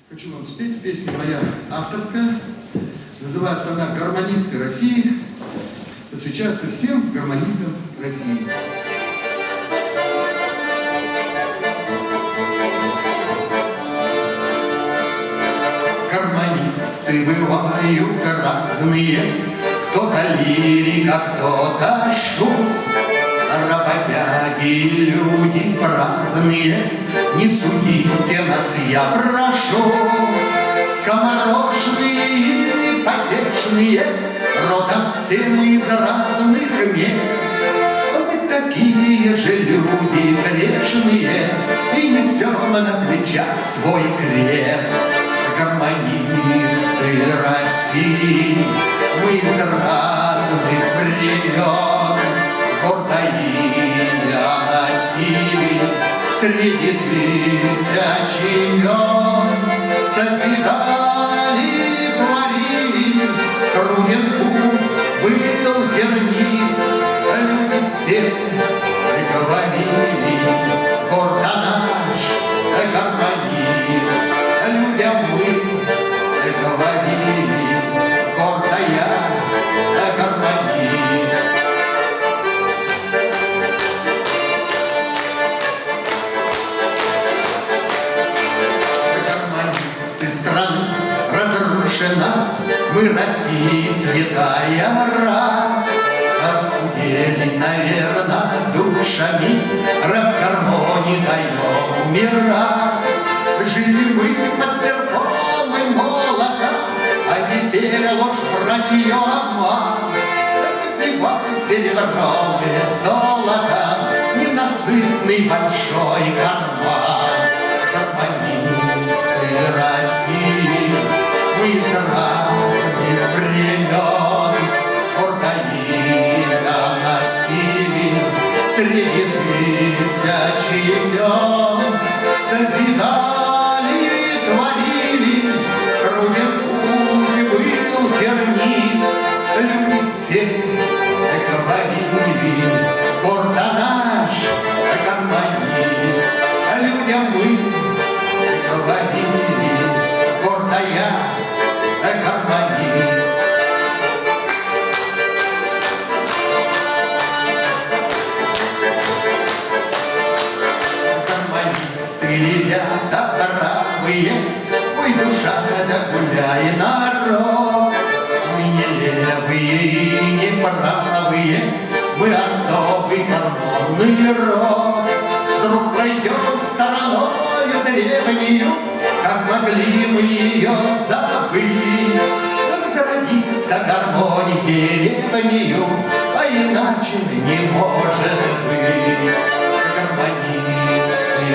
Хочу вам спеть. Песня моя авторская. Называется она «Гармонисты России». Посвящается всем гармонистам России. Гармонисты бывают разные, кто-то лирика, кто-то шум. Работяги, люди праздные, не судите нас, я прошу. Скоморошные и потечные, родом все мы из разных мест. Мы такие же люди грешные и несем на плечах свой крест. Гармонисты России, мы из разных времен, гордо имя носили среди тысяч имен. Созидали, творили, труден путь был тернист. Люди все говорили, гордо наш гармонист. Людям мы говорили, гордо я гармонист. Разрушена, мы России святая ра. Оскудели, наверно, душами, раз гармонии даем мира. Жили мы под серпом и молотом, а теперь ложь, вранье, обман. Пивай серебром или золотом, ненасытный большой карман. Гармонисты России, мы из разных времен, гордо имя носили среди тысяч имен. Созидали, творили, труден путь был тернист. Люди все говорили, гордо наш гармонист. Людям мы говорили, гордо я гармонист. Гармонисты, ребята бравые, ой, душа, да гуляй, народ. Мы не левые и не правые, мы особый гармонный род. Вдруг пройдем стороною древнюю, как могли мы ее забыть. Возродиться гармонии деревню, а иначе не может быть. Гармонисты